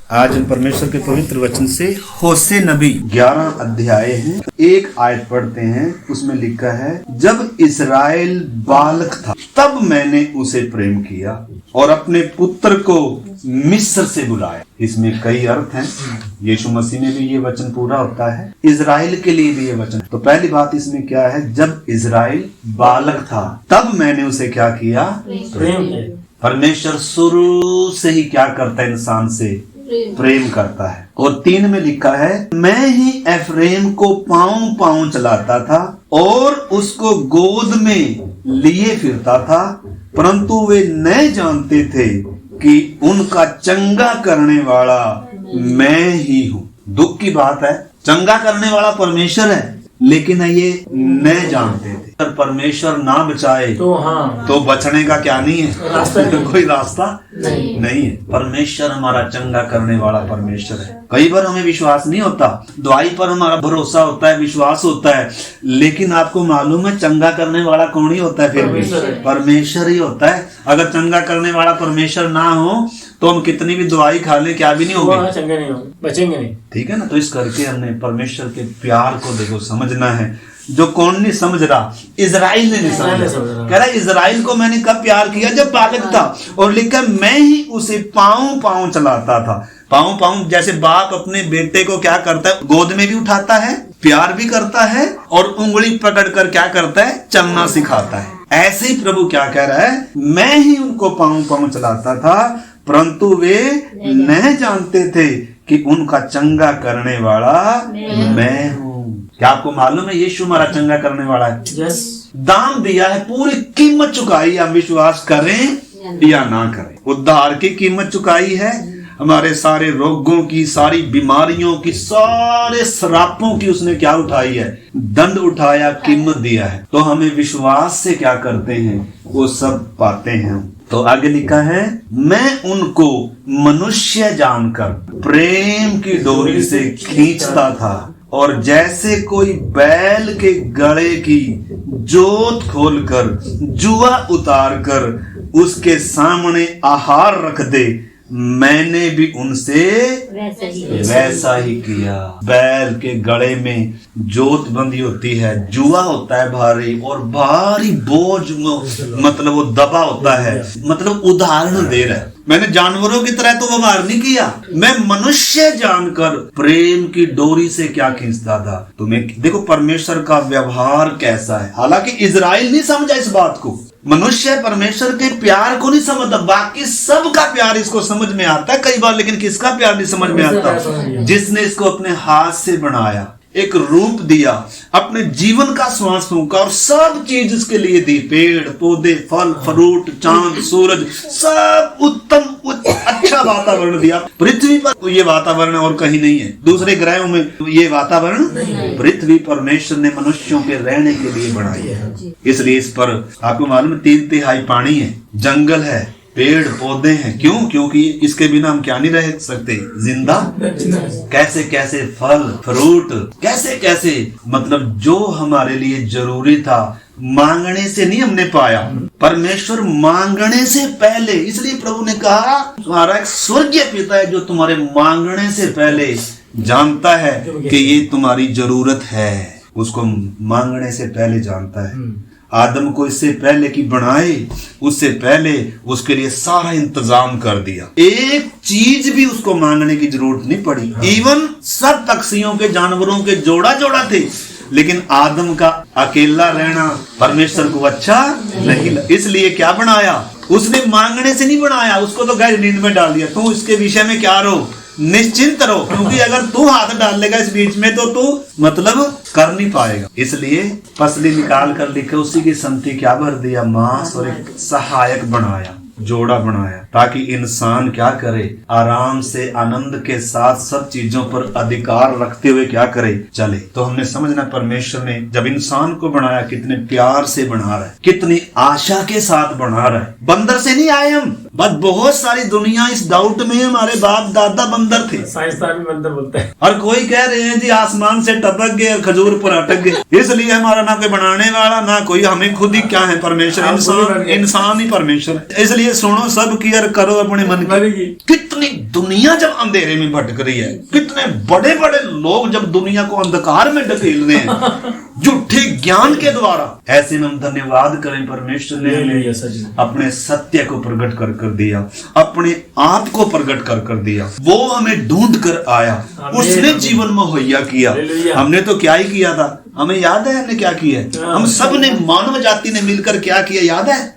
आज हम परमेश्वर के पवित्र वचन से होशे नबी 11 अध्याय हैं, एक आयत पढ़ते हैं। उसमें लिखा है, जब इस्राएल बालक था तब मैंने उसे प्रेम किया और अपने पुत्र को मिस्र से बुलाया। इसमें कई अर्थ हैं। यीशु मसीह में भी ये वचन पूरा होता है, इजराइल के लिए भी ये वचन। तो पहली बात इसमें क्या है, जब इजराइल बालक था तब मैंने उसे क्या किया, प्रेम। परमेश्वर शुरू से ही क्या करता है, इंसान से प्रेम करता है। और 3 में लिखा है, मैं ही एफ्रेम को पांव पांव चलाता था और उसको गोद में लिए फिरता था, परंतु वे नहीं जानते थे कि उनका चंगा करने वाला मैं ही हूँ। दुख की बात है, चंगा करने वाला परमेश्वर है, लेकिन ये नहीं जानते थे। अगर परमेश्वर ना बचाए तो बचने का क्या नहीं है, कोई रास्ता नहीं है। परमेश्वर हमारा चंगा करने वाला परमेश्वर है। कई बार हमें विश्वास नहीं होता, दुआई पर हमारा भरोसा होता है, विश्वास होता है, लेकिन आपको मालूम है चंगा करने वाला कौन ही होता है, फिर भी परमेश्वर ही होता है। अगर चंगा करने वाला परमेश्वर ना हो तो हम कितनी भी दवाई खा ले, क्या भी नहीं होगी, चंगे नहीं होंगे, बचेंगे नहीं। ठीक है ना। तो इस करके हमने परमेश्वर के प्यार को देखो समझना है, जो कौन नहीं समझ रहा, इजराइल ने नहीं समझा। कह रहा इजराइल को मैंने कब प्यार किया, जब बालक था। और लिखा, मैं ही उसे पांव पांव चलाता था। पांव पांव, जैसे बाप अपने बेटे को क्या करता है, गोद में भी उठाता है, प्यार भी करता है, और उंगली पकड़ कर क्या करता है, चलना सिखाता है। ऐसे ही प्रभु क्या कह रहा है, मैं ही उनको पांव पांव चलाता था, परंतु वे नहीं जानते थे कि उनका चंगा करने वाला मैं हूँ। क्या आपको मालूम है, यीशु हमारा चंगा करने वाला है। दाम दिया है, पूरी कीमत चुकाई। हम विश्वास करें या ना करें, उद्धार की कीमत चुकाई है। हमारे सारे रोगों की, सारी बीमारियों की, सारे श्रापों की उसने क्या उठाई है, दंड उठाया, कीमत दिया है। तो हमें विश्वास से क्या करते हैं, वो सब पाते हैं। तो आगे लिखा है, मैं उनको मनुष्य जानकर प्रेम की डोरी से खींचता था, और जैसे कोई बैल के गले की जोत खोलकर जुआ उतार कर उसके सामने आहार रख दे, मैंने भी उनसे वैसा ही किया। बैल के गले में जोत बंधी होती है, जुआ होता है भारी, और भारी बोझ मतलब वो दबा होता है। मतलब उदाहरण दे रहा है, मैंने जानवरों की तरह तो व्यवहार नहीं किया, मैं मनुष्य जानकर प्रेम की डोरी से क्या खींचता था। तुम्हें देखो परमेश्वर का व्यवहार कैसा है। हालांकि इजराइल नहीं समझा इस बात को, मनुष्य परमेश्वर के प्यार को नहीं समझता। बाकी सबका प्यार इसको समझ में आता है कई बार, लेकिन किसका प्यार नहीं समझ में आता, जिसने इसको अपने हाथ से बनाया, एक रूप दिया, अपने जीवन का श्वास फूंका और सब चीज इसके लिए दी, पेड़ पौधे, फल फ्रूट, चांद सूरज, सब उत्तम अच्छा वातावरण दिया। पृथ्वी पर ये वातावरण और कहीं नहीं है, दूसरे ग्रहों में ये वातावरण, पृथ्वी परमेश्वर ने मनुष्यों के रहने के लिए बनाई है। इसलिए इस पर आपको मालूम है 3/3 पानी है, जंगल है, पेड़ पौधे हैं। क्यों? क्योंकि इसके बिना हम क्या नहीं रह सकते, जिंदा। कैसे कैसे फल फ्रूट, कैसे कैसे, मतलब जो हमारे लिए जरूरी था, मांगने से नहीं हमने पाया, परमेश्वर मांगने से पहले। इसलिए प्रभु ने कहा, तुम्हारा एक स्वर्गीय पिता है जो तुम्हारे मांगने से पहले जानता है कि ये तुम्हारी जरूरत है। उसको मांगने से पहले जानता है। आदम को इससे पहले कि बनाए, उससे पहले उसके लिए सारा इंतजाम कर दिया। एक चीज भी उसको मांगने की जरूरत नहीं पड़ी। इवन सब पक्षियों के, जानवरों के जोड़ा जोड़ा थे, लेकिन आदम का अकेला रहना परमेश्वर को अच्छा नहीं लगा। इसलिए क्या बनाया, उसने मांगने से नहीं बनाया, उसको तो गहरी नींद में डाल दिया। तू इसके विषय में क्या रहो, निश्चिंत रहो, क्योंकि अगर तू हाथ डाल लेगा इस बीच में तो तू मतलब कर नहीं पाएगा। इसलिए पसली निकाल कर लिखे, उसी की संति क्या भर दिया, मांस, और एक सहायक बनाया, जोड़ा बनाया, ताकि इंसान क्या करे, आराम से आनंद के साथ सब चीजों पर अधिकार रखते हुए क्या करे, चले। तो हमने समझना, परमेश्वर ने जब इंसान को बनाया, कितने प्यार से बना रहा है, कितनी आशा के साथ बना रहा है। बंदर से नहीं आए हम, बस बहुत सारी दुनिया इस डाउट में हमारे बाप दादा बंदर थे, साइंसदान भी बंदर बोलते हैं। और कोई कह रहे हैं जी आसमान से टपक गए और खजूर पर अटक गए। इसलिए हमारा ना कोई बनाने वाला ना कोई, हमें खुद ही क्या है परमेश्वर, इंसान ही परमेश्वर। इसलिए सुनो सब की और करो अपने मन की। कितनी दुनिया जब अंधेरे में भटक रही है, कितने बड़े बड़े लोग जब दुनिया को अंधकार में ढकेल रहे हैं झूठे ज्ञान के द्वारा, ऐसे में हम धन्यवाद करें परमेश्वर ने हमें अपने सत्य को प्रकट कर दिया, अपने आप को प्रकट कर दिया। वो हमें ढूंढ कर आया, उसने जीवन मुहैया किया। हमने तो क्या ही किया था, हमें याद है हमने क्या किया है? हम सब ने, मानव जाति ने मिलकर क्या किया याद है?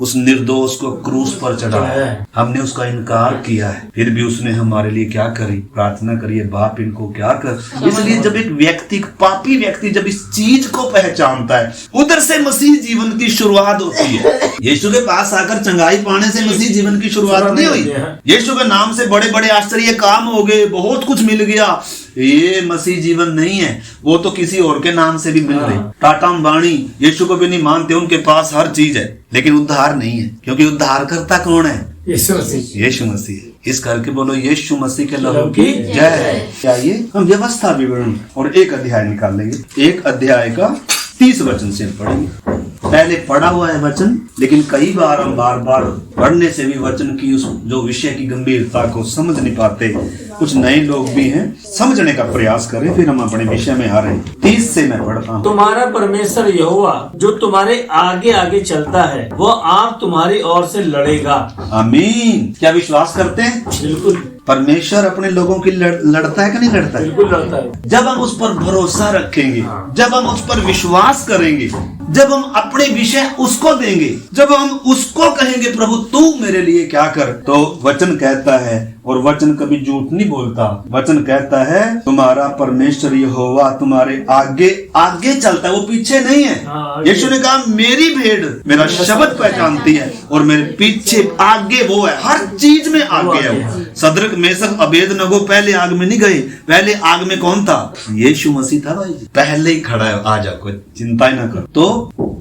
उस निर्दोष को क्रूस पर चढ़ाया, हमने उसका इनकार किया है, फिर भी उसने हमारे लिए क्या करी? प्रार्थना करिए बाप इनको क्या कर। इसलिए जब एक व्यक्ति, पापी व्यक्ति जब इस चीज को पहचानता है, उधर से मसीह जीवन की शुरुआत होती है। यीशु के पास आकर चंगाई पाने से मसीह जीवन की शुरुआत नहीं हुई। यीशु के नाम से बड़े बड़े आश्चर्य काम हो गए, बहुत कुछ मिल गया, ये मसीह जीवन नहीं है। वो तो किसी और के नाम से भी मिल रही। टाटा अंबानी यीशु को भी नहीं मानते, उनके पास हर चीज है लेकिन उद्धार नहीं है, क्योंकि उद्धार करता कौन है? यीशु मसीह। यीशु मसीह। इस करके बोलो यीशु मसीह के लहू की जय। आइए हम व्यवस्था विवरण और एक अध्याय निकाल लेंगे। एक अध्याय का 30 वचन से पढ़ेंगे। पहले पढ़ा हुआ है वचन, लेकिन कई बार हम बार बार पढ़ने से भी वचन की उस जो विषय की गंभीरता को समझ नहीं पाते। कुछ नए लोग भी हैं, समझने का प्रयास करें, फिर हम अपने विषय में आ रहे हैं। 30 से मैं पढ़ता हूँ। तुम्हारा परमेश्वर यहोवा जो तुम्हारे आगे आगे चलता है, वो आप तुम्हारी ओर से लड़ेगा। आमीन। क्या विश्वास करते हैं? बिल्कुल। परमेश्वर अपने लोगों की लड़ता है कि नहीं लड़ता है? बिल्कुल लड़ता है। जब हम उस पर भरोसा रखेंगे, जब हम उस पर विश्वास करेंगे, जब हम अपने विषय उसको देंगे, जब हम उसको कहेंगे प्रभु तू मेरे लिए क्या कर, तो वचन कहता है, और वचन कभी झूठ नहीं बोलता, वचन कहता है तुम्हारा परमेश्वर यहोवा तुम्हारे आगे आगे चलता है, वो पीछे नहीं है। यीशु ने कहा मेरी भेड़ मेरा शब्द पहचानती है और मेरे पीछे आगे वो है, हर चीज में आगे है वो। सदरक मेसक अबेदनगो पहले आग में नहीं गए, पहले आग में कौन था? यीशु मसीह था भाई, पहले ही खड़ा है, आ जा, कोई चिंता ही ना कर। तो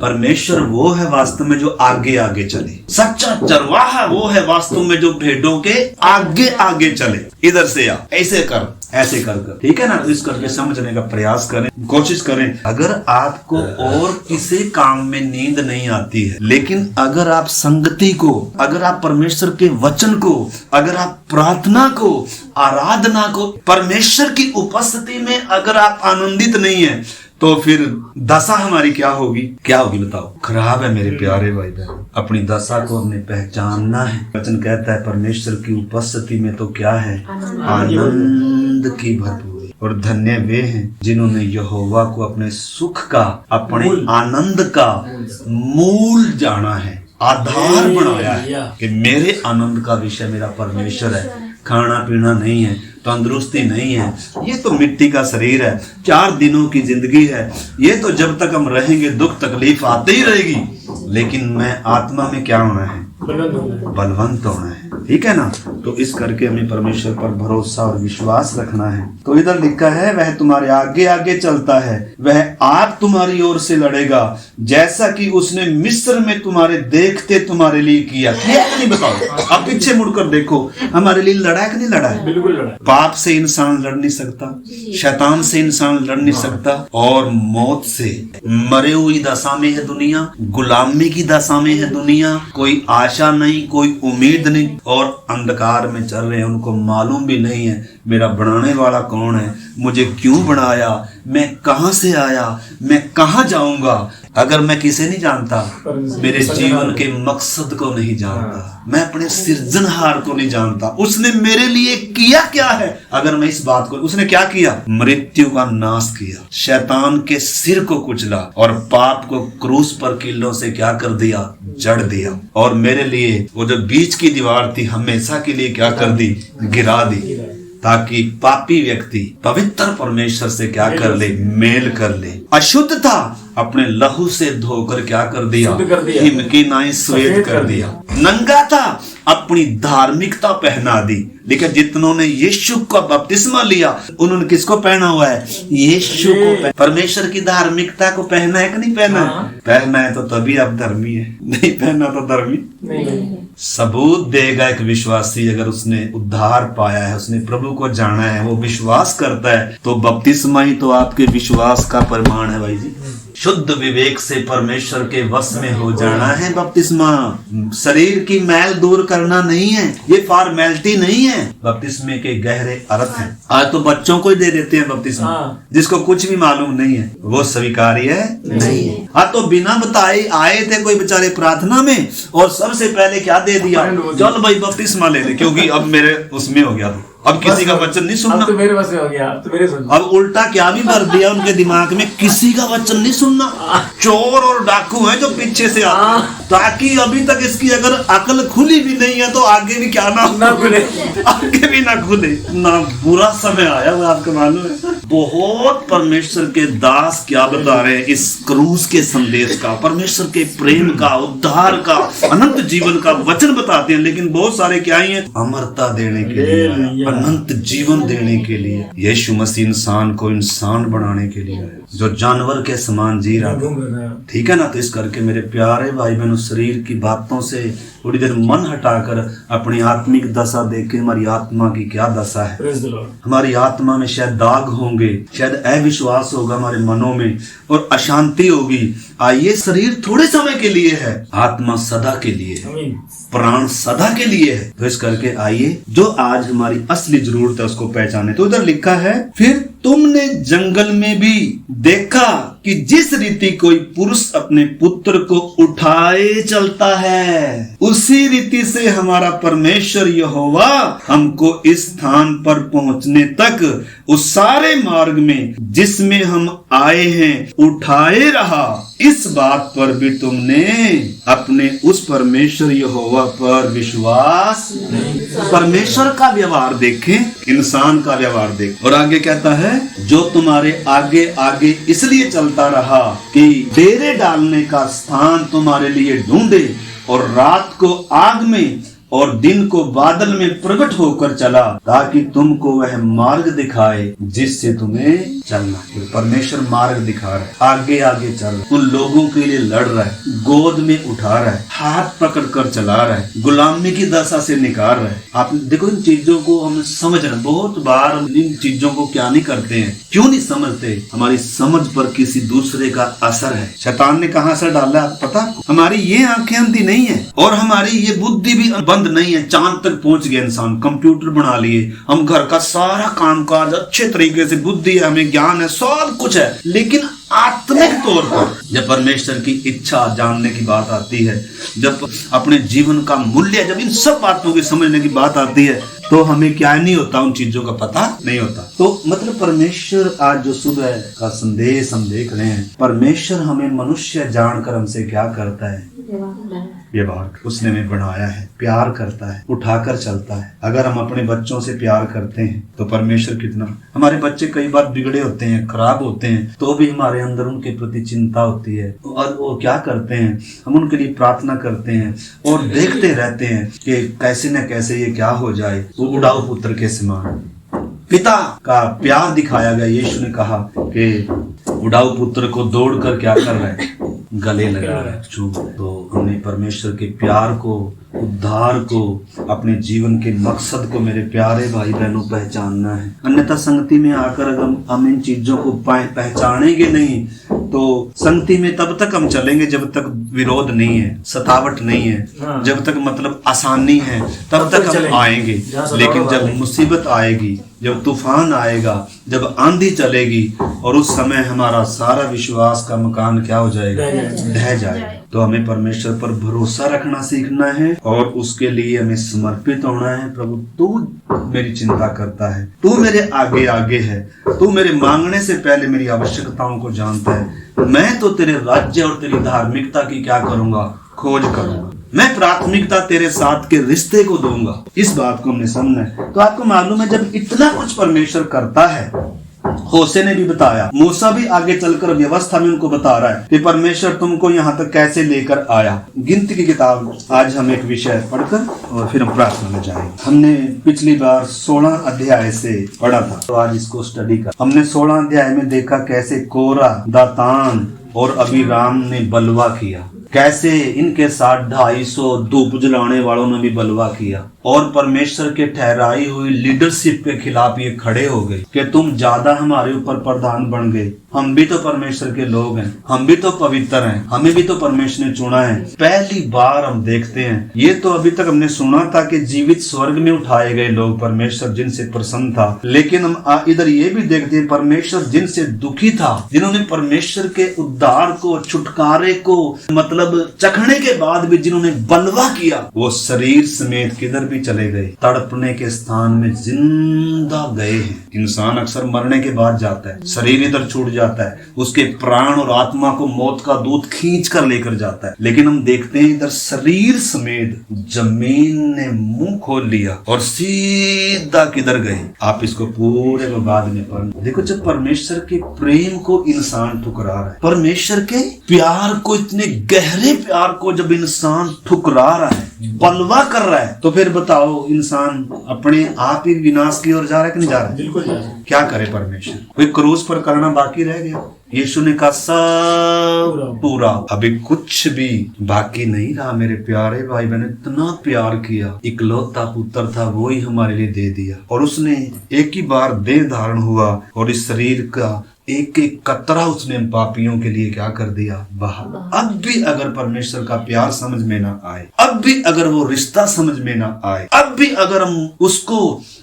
परमेश्वर वो है वास्तव में जो आगे आगे चले, सच्चा चरवाहा वो है वास्तव में जो भेड़ों के आगे आगे चले। इधर से आ, ऐसे कर, ऐसे कर, ठीक है ना? तो इस करके समझने का प्रयास करें, कोशिश करें। अगर आपको और किसी काम में नींद नहीं आती है, लेकिन अगर आप संगति को, अगर आप परमेश्वर के वचन को, अगर आप प्रार्थना को, आराधना को, परमेश्वर की उपस्थिति में अगर आप आनंदित नहीं है, तो फिर दशा हमारी क्या होगी? क्या होगी बताओ? खराब है मेरे प्यारे भाई बहन। अपनी दशा को हमने पहचानना है। वचन कहता है परमेश्वर की उपस्थिति में तो क्या है? आनंद की भरपूरी। और धन्य वे हैं जिन्होंने यहोवा को अपने सुख का, अपने आनंद का मूल जाना है, आधार बनाया है कि मेरे आनंद का विषय मेरा परमेश्वर है। खाना पीना नहीं है, तंदुरुस्ती नहीं है, ये तो मिट्टी का शरीर है, 4 दिनों की जिंदगी है, ये तो जब तक हम रहेंगे दुख तकलीफ आती ही रहेगी। लेकिन मैं आत्मा में क्या होना है? बलवंत होना है, ठीक है ना? तो इस करके हमें परमेश्वर पर भरोसा और विश्वास रखना है। तो इधर लिखा है वह तुम्हारे आगे आगे चलता है, वह आप तुम्हारी ओर से लड़ेगा, जैसा कि उसने मिस्र में तुम्हारे देखते तुम्हारे लिए किया कि नहीं? बताओ, अब पीछे मुड़कर देखो, हमारे लिए लड़ा है कि नहीं लड़ा है? बिल्कुल लड़ा। पाप से इंसान लड़ नहीं सकता, शैतान से इंसान लड़ नहीं सकता, और मौत से, मरे हुई दशा में है दुनिया, गुलामी की दशा में है दुनिया, कोई आशा नहीं, कोई उम्मीद नहीं, और अंधकार में चल रहे हैं। उनको मालूम भी नहीं है मेरा बनाने वाला कौन है, मुझे क्यों बनाया, मैं कहां से आया, मैं कहां जाऊंगा। अगर मैं किसे नहीं जानता, मेरे जीवन के मकसद को नहीं जानता, मैं अपने सृजनहार को नहीं जानता, उसने मेरे लिए किया क्या है। अगर मैं इस बात को, उसने क्या किया? मृत्यु का नाश किया, शैतान के सिर को कुचला, और पाप को क्रूस पर किलों से क्या कर दिया? जड़ दिया। और मेरे लिए वो जो बीच की दीवार थी हमेशा के लिए क्या कर दी? गिरा दी, ताकि पापी व्यक्ति पवित्र परमेश्वर से क्या कर ले? मेल कर ले। अशुद्ध था, अपने लहू से धोकर क्या कर दिया, शुद्ध कर दिया, हिम की नाई श्वेत कर दिया। नंगा था, अपनी धार्मिकता पहना दी। लेकिन जितनों ने यीशु का बपतिस्मा लिया उन्होंने किसको पहना हुआ है, यीशु को। परमेश्वर की धार्मिकता को पहना है कि नहीं पहना है? पहना है तो तभी आप धर्मी है, नहीं पहना तो धर्मी नहीं। सबूत देगा एक विश्वासी, अगर उसने उद्धार पाया है, उसने प्रभु को जाना है, वो विश्वास करता है, तो बपतिस्मा ही तो आपके विश्वास का प्रमाण है भाई जी। शुद्ध विवेक से परमेश्वर के वश में हो जाना है बपतिस्मा। शरीर की मैल दूर करना नहीं है, ये फॉर्मेलिटी नहीं है, बपतिस्मे के गहरे अर्थ हैं। आज तो बच्चों को ही दे देते हैं बपतिस्मा, जिसको कुछ भी मालूम नहीं है, वो स्वीकार्य नहीं है। आज तो बिना बताए आए थे कोई बेचारे प्रार्थना में, और सबसे पहले क्या दे दिया, चल भाई बपतिस्मा ले ले, क्योंकि अब मेरे उसमें हो गया, अब किसी का वचन नहीं सुनना, तो मेरे बस में हो गया, तो मेरे सुन। अब उल्टा क्या भी भर दिया उनके दिमाग में, किसी का वचन नहीं सुनना। चोर और डाकू है जो पीछे से आते, ताकि अभी तक इसकी अगर अकल खुली भी नहीं है तो आगे भी क्या ना खुले, आगे भी ना खुले ना। बुरा समय आया वो आपको मालूम है। बहुत परमेश्वर के दास क्या बता रहे हैं इस क्रूस के संदेश का, परमेश्वर के प्रेम का, उद्धार का, अनंत जीवन का वचन बताते हैं। लेकिन बहुत सारे क्या ही है, अमरता देने के लिए, अनंत जीवन देने के लिए। यीशु मसीह इंसान को इंसान बनाने के लिए आया, जो जानवर के समान जी रहा था, ठीक है ना। तो इस करके मेरे प्यारे भाई बहनों, शरीर की बातों से थोड़ी देर मन हटाकर अपनी आत्मिक दशा देखें, हमारी आत्मा की क्या दशा है। हमारी आत्मा में शायद दाग होंगे, शायद अविश्वास होगा हमारे मनों में और अशांति होगी। आइए, शरीर थोड़े समय के लिए है, आत्मा सदा के लिए है, प्राण सदा के लिए है। तो इस करके आइए, जो आज हमारी असली जरूरत है उसको पहचाने। तो उधर लिखा है, फिर तुमने जंगल में भी देखा कि जिस रीति कोई पुरुष अपने पुत्र को उठाए चलता है, उसी रीति से हमारा परमेश्वर यहोवा हमको इस स्थान पर पहुंचने तक उस सारे मार्ग में जिसमें हम आए हैं उठाए रहा। इस बात पर भी तुमने अपने उस परमेश्वर यहोवा पर विश्वास नहीं। परमेश्वर का व्यवहार देखें, इंसान का व्यवहार देखें। और आगे कहता है, जो तुम्हारे आगे आगे इसलिए चलता रहा कि डेरे डालने का स्थान तुम्हारे लिए ढूंढे, और रात को आग में और दिन को बादल में प्रकट होकर चला, ताकि तुमको वह मार्ग दिखाए जिससे तुम्हें चलना है। परमेश्वर मार्ग दिखा रहा है, आगे आगे चल रहा है, उन लोगों के लिए लड़ रहा है, गोद में उठा रहा है, हाथ पकड़ कर चला रहा है, गुलामी की दशा से निकाल रहा है। आप देखो, इन चीजों को हमें समझना, बहुत बार इन चीजों को क्या नहीं करते हैं, क्यों नहीं समझते? हमारी समझ पर किसी दूसरे का असर है। शैतान ने कहाँ असर डाला है पता? हमारी ये आंखें अंधी नहीं है और हमारी ये बुद्धि भी बंद नहीं है। चांद तक पहुंच गया इंसान, कंप्यूटर बना लिए, हम घर का सारा कामकाज अच्छे तरीके से, बुद्धि है, हमें ज्ञान है, सब कुछ है, लेकिन आत्मिक तौर पर जब परमेश्वर की इच्छा जानने की बात आती है, जब अपने जीवन का मूल्य, जब इन सब बातों की समझने की बात आती है, तो हमें क्या नहीं होता, उन चीजों का पता नहीं होता। तो मतलब परमेश्वर, आज जो सुबह का संदेश हम देख रहे हैं, परमेश्वर हमें मनुष्य जानकर हमसे क्या करता है, व्यवहार। उसने हमें बनाया है, प्यार करता है, उठाकर चलता है। अगर हम अपने बच्चों से प्यार करते हैं तो परमेश्वर कितना, हमारे बच्चे कई बार बिगड़े होते हैं, खराब होते हैं, तो भी हमारे अंदर उनके प्रति चिंता होती है, और वो क्या करते हैं, हम उनके लिए प्रार्थना करते हैं और देखते रहते हैं कि कैसे न कैसे ये क्या हो जाए। वो उड़ाऊ पुत्र के समान पिता का प्यार दिखाया गया। यीशु ने कहा कि उड़ाऊ पुत्र को दौड़कर क्या कर रहा है, गले लगा रहा है, चूम। तो हमें परमेश्वर के प्यार को, उद्धार को, अपने जीवन के मकसद को मेरे प्यारे भाई बहनों पहचानना है। अन्यथा संगति में आकर अगर हम इन चीजों को पहचानेंगे नहीं, तो संगति में तब तक हम चलेंगे जब तक विरोध नहीं है, सतावट नहीं है, जब तक मतलब आसानी है, तब तक हम आएंगे। लेकिन जब मुसीबत आएगी, जब तूफान आएगा, जब आंधी चलेगी, और उस समय हमारा सारा विश्वास का मकान क्या हो जाएगा, ढह जाएगा। तो हमें परमेश्वर पर भरोसा रखना सीखना है और उसके लिए हमें समर्पित होना है। प्रभु, तू मेरी चिंता करता है, तू मेरे आगे आगे है, तू मेरे मांगने से पहले मेरी आवश्यकताओं को जानता है। मैं तो तेरे राज्य और तेरी धार्मिकता की क्या करूंगा, खोज करूंगा। मैं प्राथमिकता तेरे साथ के रिश्ते को दूंगा। इस बात को हमने समझना है। तो आपको मालूम है, जब इतना कुछ परमेश्वर करता है होशे ने भी बताया, मूसा भी आगे चलकर व्यवस्था में उनको बता रहा है कि परमेश्वर तुमको यहाँ तक कैसे लेकर आया। गिनती की किताब आज हम एक विषय पढ़कर और फिर हम प्रार्थना में जाएंगे। हमने पिछली बार 16 अध्याय से पढ़ा था, तो आज इसको स्टडी कर। हमने 16 अध्याय में देखा कैसे कोरा, दातान और अबीराम ने बलवा किया, कैसे इनके साथ 250 धूप जलाने वालों ने भी बलवा किया और परमेश्वर के ठहराई हुई लीडरशिप के खिलाफ ये खड़े हो गए कि तुम ज्यादा हमारे ऊपर प्रधान बन गए। हम भी तो परमेश्वर के लोग हैं, हम भी तो पवित्र हैं, हमें भी तो परमेश्वर ने चुना है। पहली बार हम देखते हैं, ये तो अभी तक हमने सुना था कि जीवित स्वर्ग में उठाए गए लोग परमेश्वर जिनसे प्रसन्न था, लेकिन हम इधर ये भी देखते हैं परमेश्वर जिनसे दुखी था, जिन्होंने परमेश्वर के उद्धार को, छुटकारे को मतलब चखने के बाद भी जिन्होंने बलवा किया, वो शरीर समेत किधर भी चले गए, तड़पने के स्थान में जिंदा गए हैं। इंसान अक्सर मरने के बाद जाता है, शरीर इधर छूट जाता है, उसके प्राण और आत्मा को मौत का दूत खींच कर लेकर जाता है, लेकिन हम देखते हैं इधर शरीर समेत जमीन ने मुंह खोल लिया और सीधा किधर गए। आप इसको पूरे बाद में पढ़ना। देखो, जब परमेश्वर के प्रेम को इंसान ठुकरा रहा है, परमेश्वर के प्यार को, इतने गहरे प्यार को जब इंसान ठुकरा रहा है, बलवा कर रहा है, तो फिर बताओ इंसान अपने आप ही विनाश की ओर जा रहा है कि नहीं जा रहा है? बिल्कुल जा रहा है। क्या करे परमेश्वर? कोई क्रूस पर करना बाकी रह गया? यीशु ने कहा सब पूरा, अभी कुछ भी बाकी नहीं रहा। मेरे प्यारे भाई बहन, इतना प्यार किया, इकलौता पुत्र था वो ही हमारे लिए दे दिया, और उसने एक ही बार देह धारण हुआ और इस शरीर का एक एक कतरा उसने पापियों के लिए क्या कर दिया, बहा। अब भी अगर परमेश्वर का प्यार समझ में ना आए, अब भी अगर वो रिश्ता समझ में ना आए, अब भी अगर हम उसको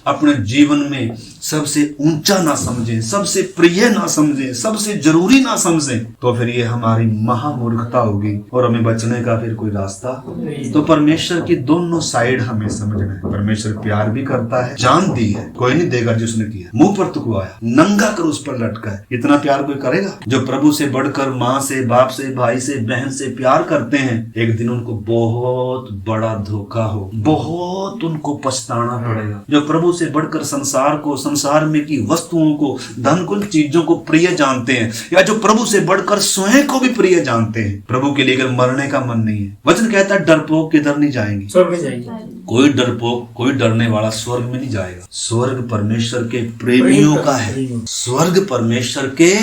अपने जीवन में सबसे ऊंचा ना समझें, सबसे प्रिय ना समझें, सबसे जरूरी ना समझें, तो फिर ये हमारी महामूर्खता होगी और हमें बचने का फिर कोई रास्ता नहीं। तो परमेश्वर की दोनों साइड हमें समझना है। परमेश्वर प्यार भी करता है, जान दी है, कोई नहीं देगा जिसने किया, मुंह पर थुकवाया, नंगा कर उस पर लटका है, इतना प्यार कोई करेगा? जो प्रभु से बढ़कर माँ से, बाप से, भाई से, बहन से प्यार करते हैं, एक दिन उनको बहुत बड़ा धोखा हो, बहुत उनको पछताना पड़ेगा। जो प्रभु से बढ़कर संसार को, संसार में की वस्तुओं को, धन कुल चीजों को प्रिय जानते हैं, या जो प्रभु से बढ़कर स्वयं को भी प्रिय जानते हैं, प्रभु के लिए अगर मरने का मन नहीं है, वचन कहता है डरपोक किधर नहीं जाएंगे, स्वर्ग में जाएंगे। कोई डरपोक, कोई डरने वाला स्वर्ग में नहीं जाएगा। स्वर्ग परमेश्वर के प्रेमियों का है, स्वर्ग परमेश्वर के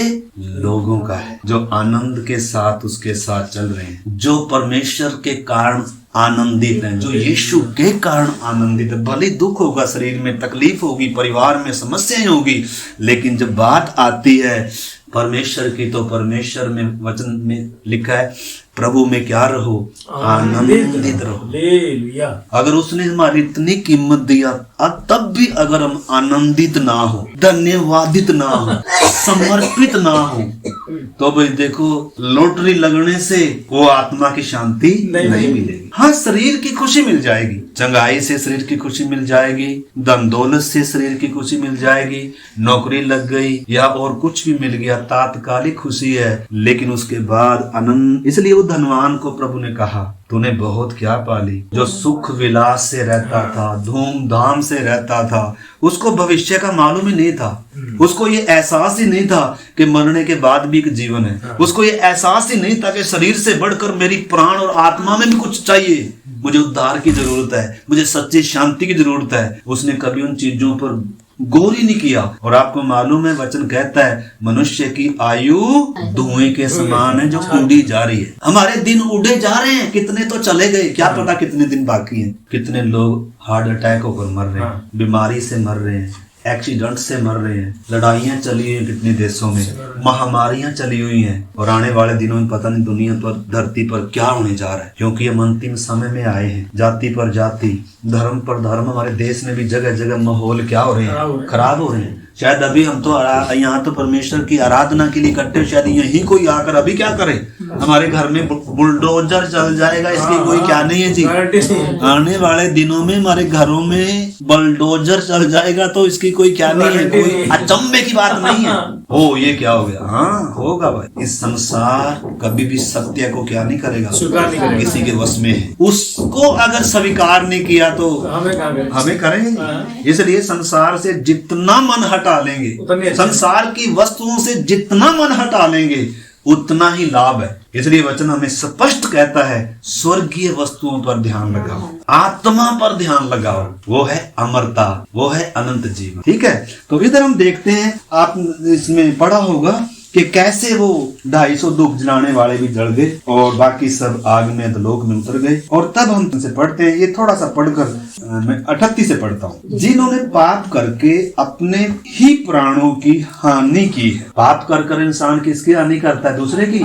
लोगों का है, जो आनंद के साथ उसके साथ चल रहे हैं, जो परमेश्वर के कारण आनंदित हैं, जो यीशु के कारण आनंदित है। भले दुख होगा, शरीर में तकलीफ होगी, परिवार में समस्याएं होगी, लेकिन जब बात आती है परमेश्वर की, तो परमेश्वर में वचन में लिखा है प्रभु में क्या रहो, आनंदित रहो। अगर उसने हमारी इतनी कीमत दिया, तब भी अगर हम आनंदित ना हो, धन्यवादित ना हो, समर्पित ना हो, तो भाई देखो लॉटरी लगने से वो आत्मा की शांति नहीं मिलेगी। हाँ, शरीर की खुशी मिल जाएगी, चंगाई से शरीर की खुशी मिल जाएगी, धन दौलत से शरीर की खुशी मिल जाएगी, नौकरी लग गई या और कुछ भी मिल गया, तात्कालिक खुशी है, लेकिन उसके बाद आनंद। इसलिए वो धनवान को प्रभु ने कहा तूने बहुत क्या पाली। जो सुख विलास से रहता था, धूमधाम से रहता था, उसको भविष्य का मालूम ही नहीं था, उसको ये एहसास ही नहीं था कि मरने के बाद भी एक जीवन है, उसको ये एहसास ही नहीं था कि शरीर से बढ़कर मेरी प्राण और आत्मा में भी कुछ चाहिए, मुझे उद्धार की जरूरत है, मुझे सच्ची शांति की जरूरत है। उसने कभी उन चीजों पर गौर ही नहीं किया। और आपको मालूम है वचन कहता है मनुष्य की आयु धुएं के समान है जो उड़ी जा रही है। हमारे दिन उड़े जा रहे हैं, कितने तो चले गए, क्या पता कितने दिन बाकी हैं। कितने लोग हार्ट अटैक होकर मर रहे हैं, बीमारी से मर रहे हैं, एक्सीडेंट से मर रहे हैं, लड़ाइयां चली हुई हैं कितने देशों में, महामारियां चली हुई हैं, और आने वाले दिनों में पता नहीं दुनिया पर, धरती पर क्या होने जा रहा है, क्योंकि हम अंतिम समय में आए हैं। जाति पर जाति, धर्म पर धर्म, हमारे देश में भी जगह जगह माहौल क्या हो रहे हैं, खराब हो रहे हैं। शायद अभी हम तो यहाँ तो परमेश्वर की आराधना के लिए इकट्ठे, शायद यही कोई आकर अभी क्या करे, हमारे घर में बुलडोजर चल जाएगा, इसकी कोई क्या नहीं है जी। आने वाले दिनों में हमारे घरों में बुलडोजर चल जाएगा तो इसकी कोई क्या नहीं है, कोई अचंभे की बात नहीं है। हो ये क्या हो गया। हाँ होगा भाई, इस संसार कभी भी सत्य को क्या नहीं करेगा, स्वीकार नहीं करेगा। किसी के वश में है। उसको अगर स्वीकार नहीं किया तो हमें करेंगे। इसलिए संसार से जितना मन हटा लेंगे, संसार की वस्तुओं से जितना मन हटा लेंगे उतना ही लाभ है। इसलिए वचन हमें स्पष्ट कहता है स्वर्गीय वस्तुओं पर ध्यान लगाओ, आत्मा पर ध्यान लगाओ, वो है अमरता, वो है अनंत जीवन। ठीक है, तो इधर हम देखते हैं, आप इसमें पढ़ा होगा कि कैसे वो 250 धूप जलाने वाले भी जल गए और बाकी सब आग में अधोलोक में उतर गए। और तब हम इनसे पढ़ते हैं, ये थोड़ा सा पढ़कर मैं 38 से पढ़ता हूँ। जिन्होंने पाप करके अपने ही प्राणों की हानि की है। पाप कर इंसान किसकी हानि करता है? दूसरे की,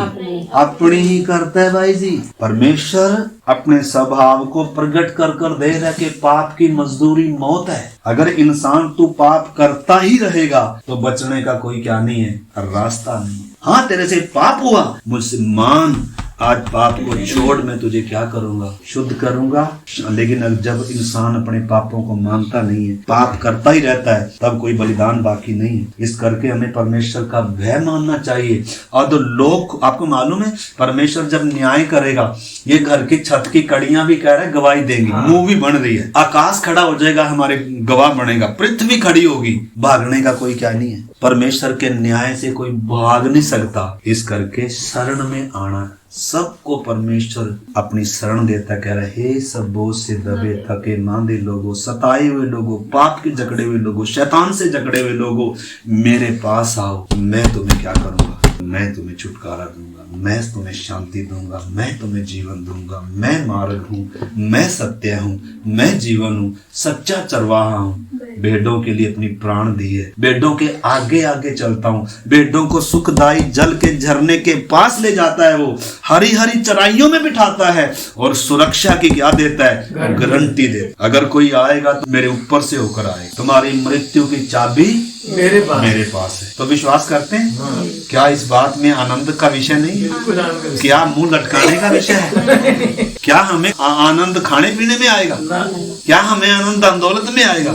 अपनी ही करता है भाई जी। परमेश्वर अपने स्वभाव को प्रकट कर दे रहा है कि पाप की मजदूरी मौत है। अगर इंसान तू पाप करता ही रहेगा तो बचने का कोई क्या नहीं है, रास्ता नहीं है। हाँ तेरे से पाप हुआ, मुझसे मान, आज पाप को छोड़, मैं तुझे क्या करूंगा, शुद्ध करूंगा। लेकिन जब इंसान अपने पापों को मानता नहीं है, पाप करता ही रहता है, तब कोई बलिदान बाकी नहीं है। इस करके हमें परमेश्वर का भय मानना चाहिए। और तो लोग, आपको मालूम है परमेश्वर जब न्याय करेगा, ये घर की छत की कड़ियां भी कह रहे हैं गवाही देंगी। मूवी बन रही है, आकाश खड़ा हो जाएगा, हमारे गवाह बनेगा, पृथ्वी खड़ी होगी, भागने का कोई क्या नहीं है। परमेश्वर के न्याय से कोई भाग नहीं सकता। इस करके शरण में आना, सबको परमेश्वर अपनी शरण देता, कह रहे हे सब बोझ से दबे थके मांदे लोगों, सताए हुए लोगों, पाप के जकड़े हुए लोगों, शैतान से जकड़े हुए लोगों, मेरे पास आओ, मैं तुम्हें क्या करूंगा, मैं तुम्हें छुटकारा दूंगा, मैं तुम्हें शांति दूंगा, मैं तुम्हें जीवन दूंगा। मैं मार्ग हूँ, मैं सत्य हूँ, मैं जीवन हूँ, सच्चा चरवाहा हूँ। भेड़ों के लिए अपनी प्राण दी है, भेड़ों के आगे आगे चलता हूँ, भेड़ों को सुखदायी जल के झरने के पास ले जाता है, वो हरी हरी चराइयों में बिठाता है और सुरक्षा की क्या देता है, गारंटी देता। अगर कोई आएगा तो मेरे ऊपर से होकर आए, तुम्हारी मृत्यु की चाबी मेरे पास है। तो विश्वास करते हैं? क्या इस बात में आनंद का विषय नहीं है? क्या मुंह लटकाने का विषय है? क्या हमें आनंद खाने पीने में आएगा? क्या हमें आनंद दौलत में आएगा?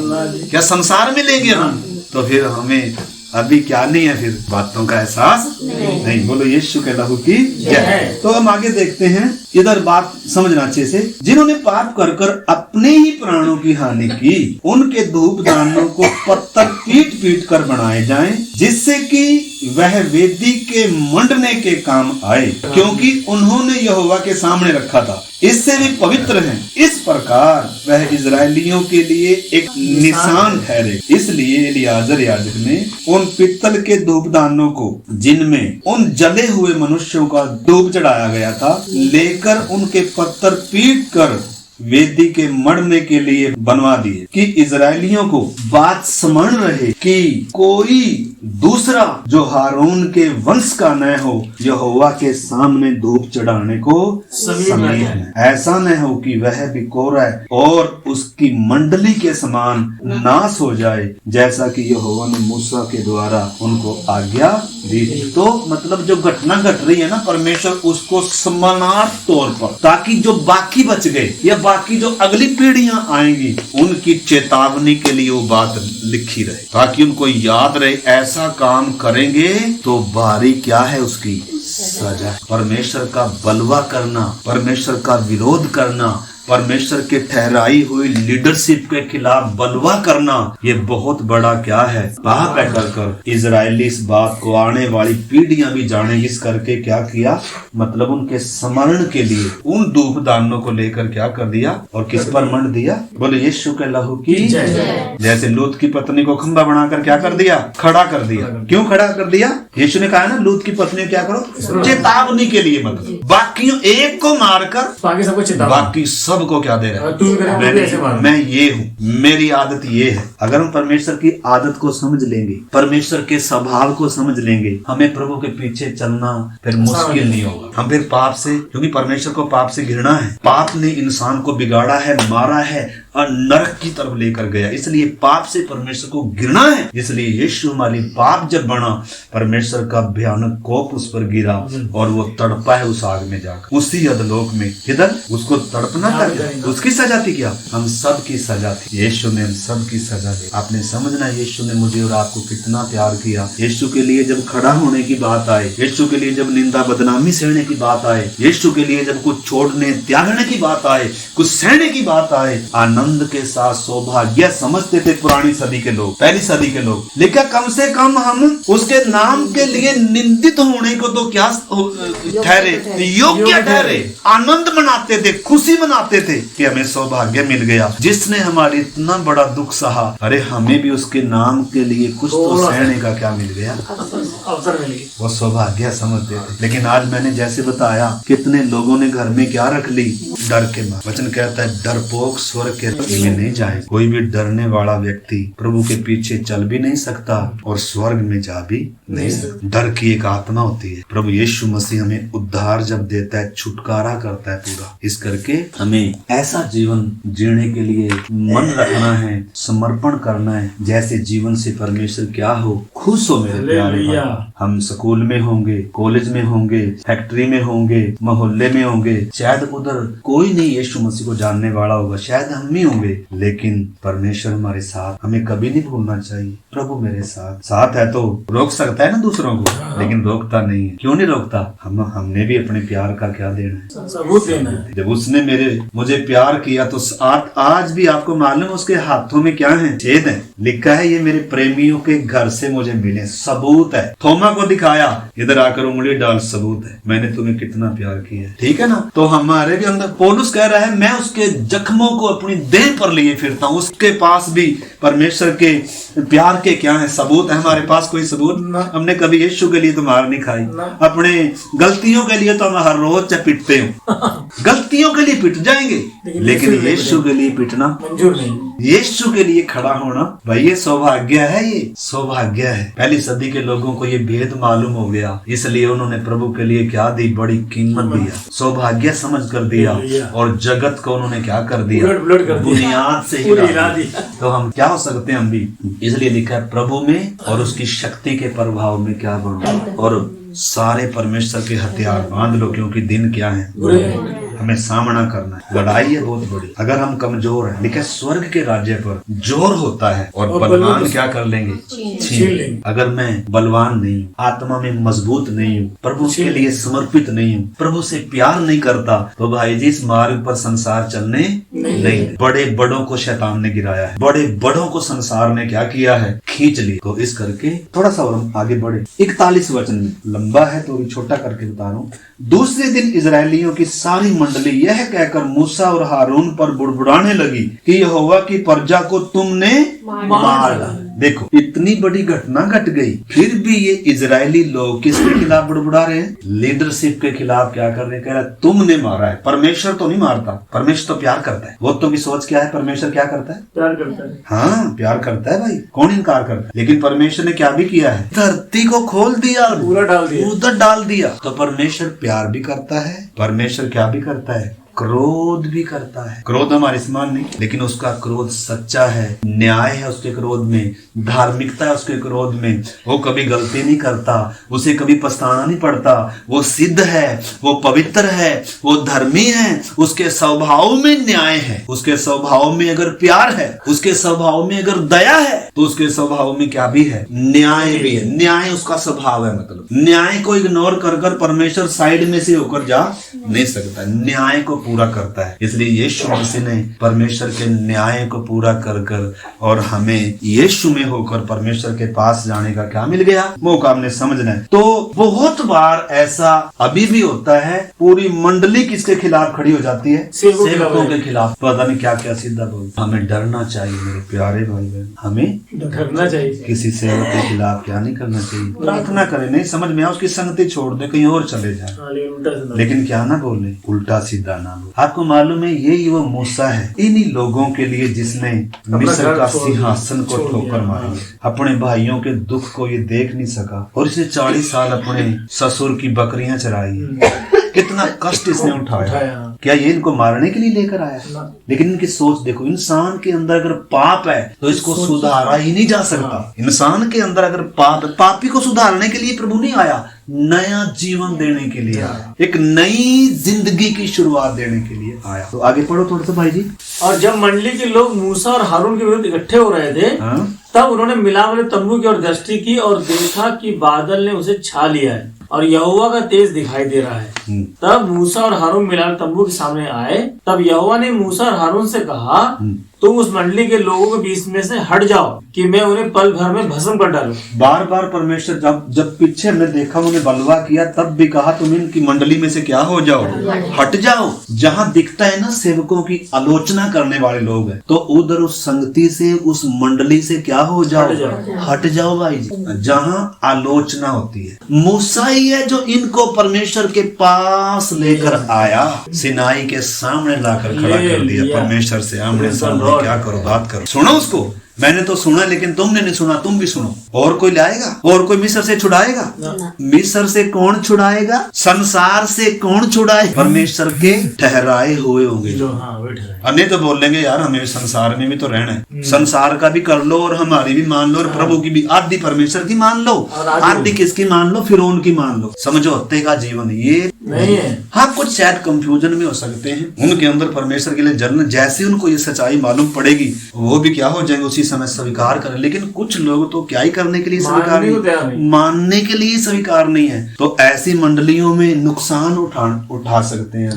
क्या संसार में लेंगे हम? तो फिर हमें अभी क्या नहीं है, फिर बातों का एहसास नहीं। बोलो यीशु के लहू की जय। तो हम आगे देखते हैं, इधर बात समझना अच्छे से। जिन्होंने पाप कर अपने ही प्राणों की हानि की, उनके धूप दानों को पत्थर पीट पीट कर बनाए जाएं, जिससे कि वह वेदी के मंडने के काम आए, क्योंकि उन्होंने यहोवा के सामने रखा था, इससे भी पवित्र हैं। इस प्रकार वह इजरायलियों के लिए एक निशान ठहरे। इसलिए एलियाजर याजक ने उन पित्तल के धूपदानों को, जिनमें उन जले हुए मनुष्यों का धूप चढ़ाया गया था, लेकर उनके पत्थर पीट कर वेदी के मढ़ने के लिए बनवा दिए, कि इजरायलियों को बात स्मरण रहे कि कोई दूसरा जो हारून के वंश का न हो, यहोवा के सामने धूप चढ़ाने को समीप है। ऐसा न हो कि वह भी कोरा और उसकी मंडली के समान नाश हो जाए, जैसा कि यहोवा ने मूसा के द्वारा उनको आज्ञा दी। तो मतलब जो घटना घट रही है ना, परमेश्वर उसको समानार्थ तौर पर, ताकि जो बाकी बच गए या बाकी जो अगली पीढ़ियां आएंगी, उनकी चेतावनी के लिए वो बात लिखी रहे, ताकि उनको याद रहे ऐसा काम करेंगे तो भारी क्या है उसकी सजा। परमेश्वर का बलवा करना, परमेश्वर का विरोध करना, परमेश्वर के ठहराई हुई लीडरशिप के खिलाफ बलवा करना, ये बहुत बड़ा क्या है, पाप है। कर इजरायली इस बात को आने वाली पीढ़ियां भी जानेंगी। इस करके क्या किया, मतलब उनके स्मरण के लिए उन धूप दानों को लेकर क्या कर दिया और किस पर मंड दिया। बोले यीशु के लहू की जय। जैसे लूत की पत्नी को खंभा बनाकर क्या कर दिया, खड़ा कर दिया। क्यों खड़ा कर दिया? यीशु ने कहा ना, लूत की पत्नी क्या करो, चेतावनी के लिए, मतलब बाकियों एक को मारकर बाकी सबको क्या दे रहा है, मैं ये हूँ, मेरी आदत ये है। अगर हम परमेश्वर की आदत को समझ लेंगे, परमेश्वर के स्वभाव को समझ लेंगे, हमें प्रभु के पीछे चलना फिर मुश्किल नहीं होगा। हम फिर पाप से, क्योंकि परमेश्वर को पाप से घृणा है, पाप ने इंसान को बिगाड़ा है, मारा है, और नरक की तरफ लेकर गया। इसलिए पाप से परमेश्वर को घृणा है, इसलिए यीशु हमारी पाप जब बना, परमेश्वर का भयानक कोप उस पर गिरा और वो तड़पा है उस आग में जाकर, उसी अधलोक में। किधर उसको तड़पना था, उसकी सजा थी क्या? हम सब की सजा थी, यीशु ने हम सब की सजा दी। आपने समझना, यीशु ने मुझे और आपको कितना प्यार किया। यीशु के लिए जब खड़ा होने की बात आए, यीशु के लिए जब निंदा बदनामी सहने की बात आए, यीशु के लिए जब कुछ छोड़ने त्यागने की बात आए, कुछ सहने की बात आए, आनंद के साथ सौभाग्य समझते थे पुरानी सदी के लोग, पहली सदी के लोग। लेकिन कम से कम हम उसके नाम के लिए निंदित होने को तो क्या ठहरे, योग्य ठहरे, आनंद मनाते थे, खुशी मनाते थे कि हमें सौभाग्य मिल गया। जिसने हमारी इतना बड़ा दुख सहा, अरे हमें भी उसके नाम के लिए कुछ तो सहने का क्या मिल गया, अवसर मिल गया, वो सौभाग्य समझते थे। लेकिन आज मैंने जैसे बताया, कितने लोगों ने घर में क्या रख ली, डर के मारे। वचन कहता है डरपोक स्वर्ग के राज्य में नहीं जाए। कोई भी डरने वाला व्यक्ति प्रभु के पीछे चल भी नहीं सकता और स्वर्ग में जा भी नहीं सकता। डर की एक आत्मा होती है। प्रभु यीशु मसीह हमें उद्धार जब देता है, छुटकारा करता है पूरा। इस करके हमें ऐसा जीवन जीने के लिए मन रखना है, समर्पण करना है, जैसे जीवन से परमेश्वर क्या हो, खुश हो मेरे प्यारे भाई। हम स्कूल में होंगे, कॉलेज में होंगे, फैक्ट्री में होंगे, मोहल्ले में होंगे, शायद उधर कोई नहीं यीशु मसीह को जानने वाला होगा, शायद हम ही होंगे, लेकिन परमेश्वर हमारे साथ। हमें कभी नहीं भूलना चाहिए, प्रभु मेरे साथ है। तो रोक सकता है ना दूसरों को, लेकिन रोकता नहीं है। क्यों नहीं रोकता? हमने भी अपने प्यार का क्या देना है, सबूत देना है। जब उसने मुझे प्यार किया तो आज भी आपको मालूम उसके हाथों में क्या है, छेद है। लिखा है ये मेरे प्रेमियों के घर से मुझे मिले, सबूत है। थोमा को दिखाया, इधर आकर उंगली डाल, सबूत है मैंने तुम्हें कितना प्यार किया, ठीक है ना। तो हमारे भी अंदर पौलुस कह रहा है, मैं उसके जख्मों को अपनी देह पर लिए फिरता हूँ। उसके पास भी परमेश्वर के प्यार के क्या है, सबूत है। हमारे पास कोई सबूत? हमने कभी यीशु के लिए तो मार नहीं खाई, अपने गलतियों के लिए तो हम हर रोज पिटते हो गलतियों के लिए पिट जाएंगे, लेकिन यीशु के लिए पिटना मंजूर नहीं। यीशु के लिए खड़ा होना भाई, ये सौभाग्य है, ये सौभाग्य है। पहली सदी के लोगों को ये भेद मालूम हो गया, इसलिए उन्होंने प्रभु के लिए क्या दी, बड़ी कीमत दिया, सौभाग्य समझ कर दिया, और जगत को उन्होंने क्या कर दिया, बुनियाद से हिला दिया। तो हम क्या हो सकते हैं, हम भी। इसलिए लिखा है प्रभु में और उसकी शक्ति के प्रभाव में क्या बनो, और सारे परमेश्वर के हथियार बांध लो, क्योंकि दिन क्या है, हमें सामना करना है। लड़ाई है बहुत बड़ी। अगर हम कमजोर हैं, लिखा स्वर्ग के राज्य पर जोर होता है और बलवान क्या कर लेंगे, छीन लेंगे। अगर मैं बलवान नहीं हूँ, आत्मा में मजबूत नहीं हूँ, प्रभु के लिए समर्पित नहीं हूँ, प्रभु से प्यार नहीं करता, तो भाई जी इस मार्ग पर संसार चलने नहीं। बड़े बड़ों को शैतान ने गिराया है, बड़े बड़ों को संसार ने क्या किया है, खींच ली। तो इस करके थोड़ा सा और हम आगे बढ़े। 41 वचन में, लंबा है तो भी छोटा करके बता रहा हूँ। दूसरे दिन इजरायलियों की सारी मंडली यह कहकर मूसा और हारून पर बुड़बुड़ाने लगी कि यहोवा की प्रजा को तुमने मार डाला। देखो इतनी बड़ी घटना घट गई, फिर भी ये इजरायली लोग किसके खिलाफ बुड़बुड़ा रहे हैं, लीडरशिप के खिलाफ क्या कर रहे हैं, कह रहा है तुमने मारा है। परमेश्वर तो नहीं मारता, परमेश्वर तो प्यार करता है। वो तो भी सोच क्या है, परमेश्वर क्या करता है, प्यार करता है। हाँ प्यार करता है भाई, कौन इनकार करता है। लेकिन परमेश्वर ने क्या भी किया है, धरती को खोल दिया, पूरा डाल दिया, उधर डाल दिया। तो परमेश्वर प्यार भी करता है, परमेश्वर क्या भी करता है, क्रोध भी करता है। क्रोध हमारे समान नहीं, लेकिन उसका क्रोध सच्चा है, न्याय है उसके क्रोध में, धार्मिकता है उसके क्रोध में। वो कभी गलती नहीं करता, उसे कभी पछताना नहीं पड़ता, वो सिद्ध है, वो पवित्र है, वो धर्मी है, उसके स्वभाव में न्याय है, उसके स्वभाव में अगर प्यार है, उसके स्वभाव में अगर दया है, तो उसके स्वभाव में क्या भी है, न्याय भी है। न्याय उसका स्वभाव है, मतलब न्याय को इग्नोर कर कर परमेश्वर साइड में से होकर जा नहीं सकता, न्याय को पूरा करता है। इसलिए यीशु मसीह ने परमेश्वर के न्याय को पूरा कर कर और हमें यीशु में होकर परमेश्वर के पास जाने का क्या मिल गया, मौका हमने समझना है। तो बहुत बार ऐसा अभी भी होता है, पूरी मंडली किसके खिलाफ खड़ी हो जाती है, सेवकों के खिलाफ। पता नहीं क्या क्या सीधा बोल। हमें डरना चाहिए मेरे प्यारे भाई बहन, हमें डरना चाहिए, किसी सेवक के खिलाफ क्या नहीं करना चाहिए। प्रार्थना करें, नहीं समझ में आए उसकी संगति छोड़ दे, कहीं और चले जाए, लेकिन क्या ना बोले, उल्टा सीधा ना। आपको मालूम है यही वो मूसा है, इन्हीं लोगों के लिए जिसने मिस्र का सिंहासन को ठोकर मारी, अपने भाइयों के दुख को ये देख नहीं सका और इसे 40 साल अपने ससुर की बकरियां चराई। कितना कष्ट इसने उठाया, क्या ये इनको मारने के लिए लेकर आया? लेकिन इनकी सोच देखो, इंसान के अंदर अगर पाप है तो इसको सुधारा ही नहीं जा सकता। इंसान के अंदर अगर पाप है, पापी को सुधारने के लिए प्रभु नहीं आया, नया जीवन देने के लिए आया, एक नई जिंदगी की शुरुआत देने के लिए आया। तो आगे पढ़ो थोड़ा सा भाई जी। और जब मंडली के लोग मूसा और हारून के विरुद्ध इकट्ठे हो रहे थे, तब उन्होंने मिलाप वाले तंबू की ओर दृष्टि की और देखा कि बादल ने उसे छा लिया है और यहोवा का तेज दिखाई दे रहा है। तब मूसा और हारून मिलाप वाले तंबू के सामने आए। तब यहोवा ने मूसा और हारून से कहा, तुम उस मंडली के लोगों के बीच में से हट जाओ कि मैं उन्हें पल भर में भस्म कर डालूं। बार बार परमेश्वर जब पीछे हमने देखा उन्होंने बलवा किया, तब भी कहा तुम इनकी मंडली में से क्या हो जाओ, हट जाओ। जहाँ दिखता है ना सेवकों की आलोचना करने वाले लोग हैं, तो उधर उस संगति से, उस मंडली से क्या हो जाओ, हट जाओ भाई जी। जहाँ आलोचना होती है, मूसा ही है जो इनको परमेश्वर के पास लेकर आया, सिनाई के सामने लाकर खड़ा कर दिया। परमेश्वर से आमने सामने क्या करो, बात करो, सुनो उसको। मैंने तो सुना लेकिन तुमने नहीं सुना, तुम भी सुनो। और कोई लाएगा? और कोई मिस्र से छुड़ाएगा? मिस्र से कौन छुड़ाएगा? संसार से कौन छुड़ाए? परमेश्वर के ठहराए हुए होंगे जो। अन्य तो बोल लेंगे यार हमें संसार में भी तो रहना है, संसार का भी कर लो और हमारी भी मान लो और प्रभु की भी, आदि परमेश्वर की मान लो, आदि किसकी मान लो, फिर उनकी मान लो। समझौते का जीवन ये नहीं है। हाँ, कुछ शायद कंफ्यूजन में हो सकते हैं उनके अंदर परमेश्वर के लिए जलन, जैसे उनको ये सच्चाई मालूम पड़ेगी वो भी क्या हो जाएंगे, उसी समय स्वीकार करें। लेकिन कुछ लोग तो क्या ही करने के लिए स्वीकार नहीं, मानने के लिए स्वीकार नहीं है। तो ऐसी मंडलियों में नुकसान उठा सकते हैं।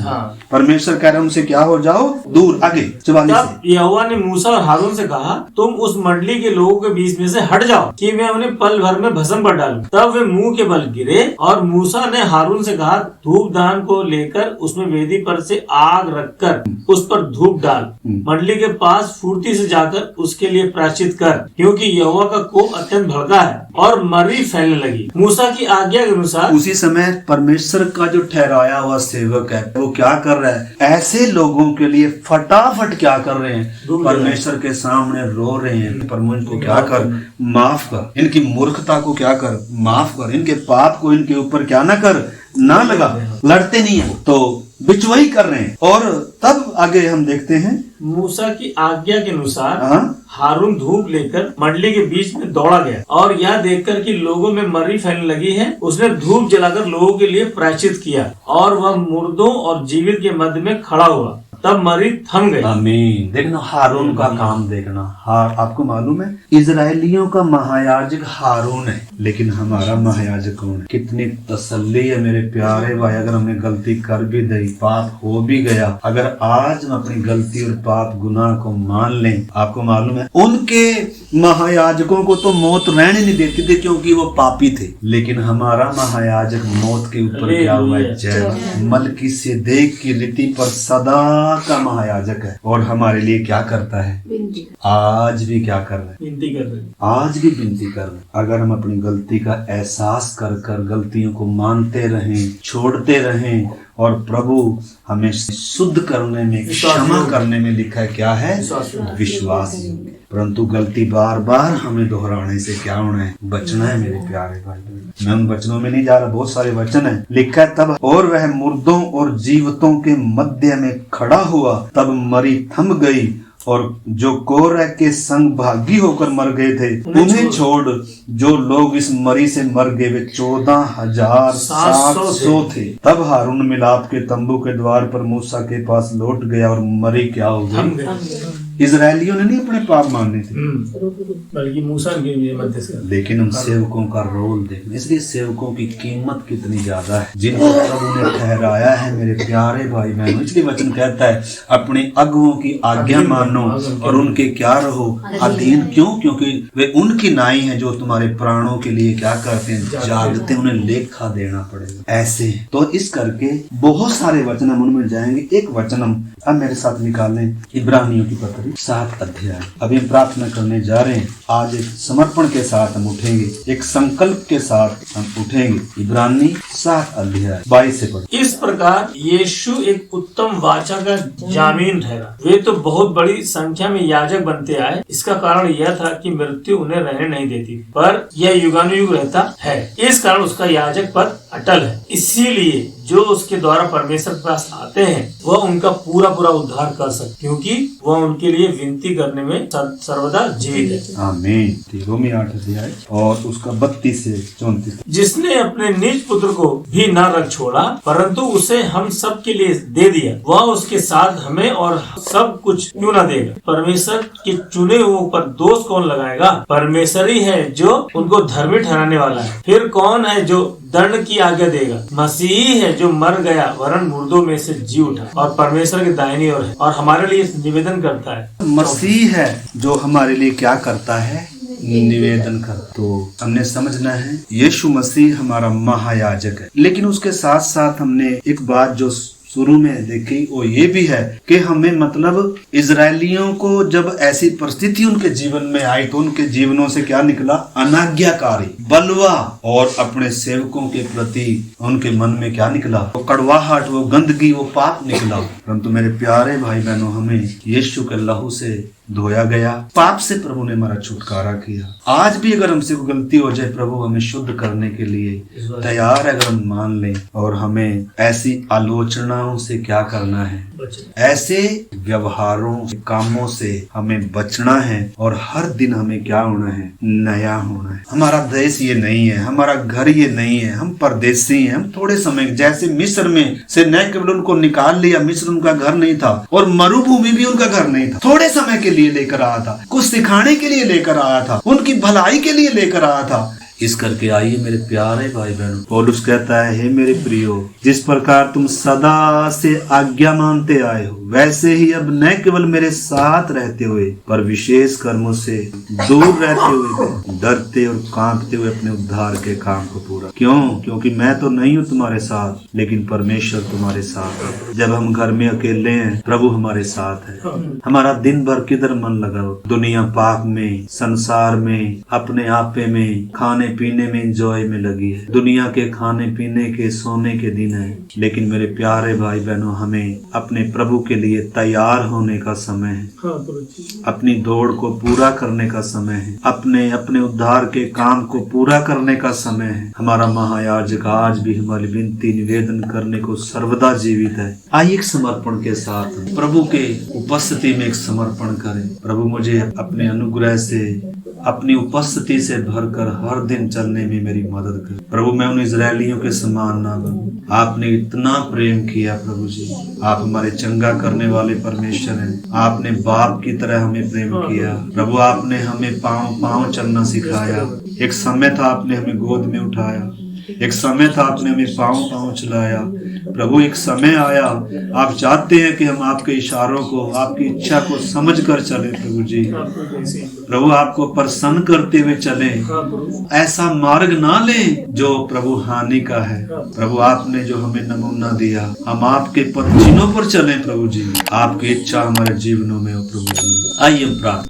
परमेश्वर कह रहे हैं उनसे क्या हो जाओ, दूर। आगे 44। यहोवा ने मूसा और हारून से कहा, तुम उस मंडली के लोगों के बीच में से हट जाओ कि मैं उन्हें पल भर में भस्म कर डालूं। तब वे मुंह के बल गिरे और मूसा ने हारून से कहा, धूप दान को लेकर उसमें वेदी पर से आग रखकर उस पर धूप डाल, मंडली के पास फुर्ती से जाकर उसके लिए प्रायश्चित कर, क्योंकि यहोवा का कोप अत्यंत भड़का है और मरी फैलने लगी। मूसा की आज्ञा के अनुसार उसी समय परमेश्वर का जो ठहराया हुआ सेवक है वो क्या कर रहा है, ऐसे लोगों के लिए फटाफट क्या कर रहे हैं, परमेश्वर के सामने रो रहे हैं, परमेश्वर को क्या कर, माफ कर, इनकी मूर्खता को क्या कर, माफ कर, इनके पाप को इनके ऊपर क्या ना कर, ना लगा। लड़ते नहीं है तो बिचवाई कर रहे हैं। और तब आगे हम देखते हैं मूसा की आज्ञा के अनुसार हारून धूप लेकर मंडली के बीच में दौड़ा गया और यह देखकर कि लोगों में मरी फैलने लगी है, उसने धूप जलाकर लोगों के लिए प्रायश्चित किया और वह मुर्दों और जीवित के मध्य में खड़ा हुआ। तब मरी थम गई। आमीन। देखना हारून का काम देखना। आपको मालूम है इजरायलियों का महायाजक हारून है, लेकिन हमारा महायाजक कौन है? कितनी तसल्ली है मेरे प्यारे भाई, अगर हमने गलती कर भी दी, पाप हो भी गया, अगर आज हम अपनी गलती और पाप गुनाह को मान लें, आपको मालूम है उनके महायाजकों को तो मौत रहने नहीं देती थी क्योंकि वो पापी थे, लेकिन हमारा महायाजक मौत के ऊपर क्या हुआ है, जय। मलकीसेदेक की रीति पर सदा का महायाजक है और हमारे लिए क्या करता है, आज भी क्या कर रहे हैं, विनती कर रहे हैं, आज भी विनती कर रहे हैं। अगर हम अपनी गलती का एहसास कर गलतियों को मानते रहें, छोड़ते रहें और प्रभु हमें शुद्ध करने में, क्षमा करने में लिखा है क्या है, विश्वास। परंतु गलती बार बार हमें दोहराने से क्या होना है, बचना है मेरे प्यारे भाई। मैं उन वचनों में नहीं जा रहा, बहुत सारे वचन है। लिखा है तब और वह मुर्दों और जीवितों के मध्य में खड़ा हुआ, तब मरी थम गई और जो कोरह के संग भागी होकर मर गए थे उन्हें छोड़ जो लोग इस मरी से मर गए वे 14,700 थे। तब हारून मिलाप के तंबू के द्वार पर मूसा के पास लौट गया और मरी क्या हो गई। इजरायलियों ने नहीं अपने पाप मानने थे, बल्कि मूसा के मध्यस्थ। लेकिन उन सेवकों का रोल देखना, इसलिए सेवकों की कीमत कितनी ज्यादा है जिनको प्रभु ने ठहराया है मेरे प्यारे भाई बहनों। इसलिए वचन कहता है अपने अगुओं की आज्ञा मानो और उनके क्या रहो, अधीन। क्यों? क्योंकि वे उनकी नाई है जो तुम्हारे प्राणों के लिए क्या करते हैं, जागते, उन्हें लेखा देना पड़ेगा। ऐसे तो इस करके बहुत सारे वचन हम उनमें जाएंगे। एक वचन हम अब मेरे साथ निकालें, इब्रानियों की पत्री 7 अध्याय। अभी हम प्रार्थना करने जा रहे हैं। आज एक समर्पण के साथ हम उठेंगे, एक संकल्प के साथ हम उठेंगे। इब्रानी 7 अध्याय 22 से पढ़ें। इस प्रकार यीशु एक उत्तम वाचा का जामीन ठहरा। वे तो बहुत बड़ी संख्या में याजक बनते आए, इसका कारण यह था कि मृत्यु उन्हें रहने नहीं देती, पर यह युगानुयुग रहता है, इस कारण उसका याजक पद अटल है। इसीलिए जो उसके द्वारा परमेश्वर के पास आते हैं वह उनका पूरा पूरा उद्धार कर सकते, क्योंकि वह उनके लिए विनती करने में सर्वदा जीवित है। आमीन। रोमी 8 अध्याय और उसका 32 से 34। जिसने अपने निज पुत्र को भी न रख छोड़ा परंतु उसे हम सब के लिए दे दिया, वह उसके साथ हमें और सब कुछ क्यों न देगा। परमेश्वर के चुने हुओं पर दोष कौन लगाएगा? परमेश्वर ही है जो उनको धर्मी ठहराने वाला है। फिर कौन है जो दंड की आज्ञा देगा? मसीही है जो मर गया वरन मुर्दों में से जी उठा और परमेश्वर की दाहिनी ओर है और हमारे लिए निवेदन करता है। मसीह है जो हमारे लिए क्या करता है? निवेदन कर। तो हमने समझना है यीशु मसीह हमारा महायाजक है, लेकिन उसके साथ साथ हमने एक बात जो शुरू में देखी वो ये भी है कि हमें मतलब इजरायलियों को जब ऐसी परिस्थिति उनके जीवन में आई तो उनके जीवनों से क्या निकला? अनाज्ञाकारी, बलवा और अपने सेवकों के प्रति उनके मन में क्या निकला? वो कड़वाहट, वो गंदगी, वो पाप निकला। परंतु मेरे प्यारे भाई बहनों, हमें यीशु के लहू से धोया गया, पाप से प्रभु ने हमारा छुटकारा किया। आज भी अगर हमसे कोई गलती हो जाए, प्रभु हमें शुद्ध करने के लिए तैयार है। अगर हम मान लें और हमें ऐसी आलोचनाओं से क्या करना है, ऐसे व्यवहारों कामों से हमें बचना है और हर दिन हमें क्या होना है? नया होना है। हमारा देश ये नहीं है, हमारा घर ये नहीं है, हम परदेसी हैं। हम थोड़े समय जैसे मिस्र में से न केवल उनको निकाल लिया, मिस्र उनका घर नहीं था और मरुभूमि भी उनका घर नहीं था। थोड़े समय के लिए लेकर आया था, कुछ सिखाने के लिए लेकर आया था, उनकी भलाई के लिए लेकर आया था। इस करके आइए मेरे प्यारे भाई बहनों, पौलुस कहता है, हे मेरे प्रियो, जिस प्रकार तुम सदा से आज्ञा मानते आए हो वैसे ही अब न केवल मेरे साथ रहते हुए पर विशेष कर्मों से दूर रहते हुए डरते और कांपते हुए अपने उद्धार के काम को पूरा। क्यों? क्योंकि मैं तो नहीं हूँ तुम्हारे साथ, लेकिन परमेश्वर तुम्हारे साथ है। जब हम घर में अकेले हैं, प्रभु हमारे साथ है। हमारा दिन भर किधर मन लगा हो? दुनिया पाप में, संसार में, अपने आपे में, खाने पीने में, एंजॉय में लगी है। दुनिया के खाने पीने के सोने के दिन है, लेकिन मेरे प्यारे भाई बहनों, हमें अपने प्रभु के लिए तैयार होने का समय है। अपनी दौड़ को पूरा करने का समय है, अपने अपने उद्धार के काम को पूरा करने का समय है। हमारा महायाजक आज भी हमारी विनती निवेदन करने को सर्वदा जीवित है। आइए एक समर्पण के साथ प्रभु के उपस्थिति में एक समर्पण करें। प्रभु मुझे अपने अनुग्रह से, अपनी उपस्थिति से भरकर हर दिन चलने में मेरी मदद कर। प्रभु मैं उन इजरायलियों के समान ना बनूं। आपने इतना प्रेम किया प्रभु जी, आप हमारे चंगा करने वाले परमेश्वर हैं। आपने बाप की तरह हमें प्रेम किया प्रभु। आपने हमें पांव पांव चलना सिखाया। एक समय था आपने हमें गोद में उठाया, एक समय था आपने हमें पांव पांव चलाया। प्रभु एक समय आया, आप चाहते हैं कि हम आपके इशारों को, आपकी इच्छा को समझ कर चले प्रभु जी। प्रभु आपको प्रसन्न करते हुए चले, ऐसा मार्ग ना लें जो प्रभु हानि का है। प्रभु आपने जो हमें नमूना दिया, हम आपके पद चिन्हों पर चले प्रभु जी। आपकी इच्छा हमारे जीवनों में हो प्रभु जी। आइए प्रार्थना।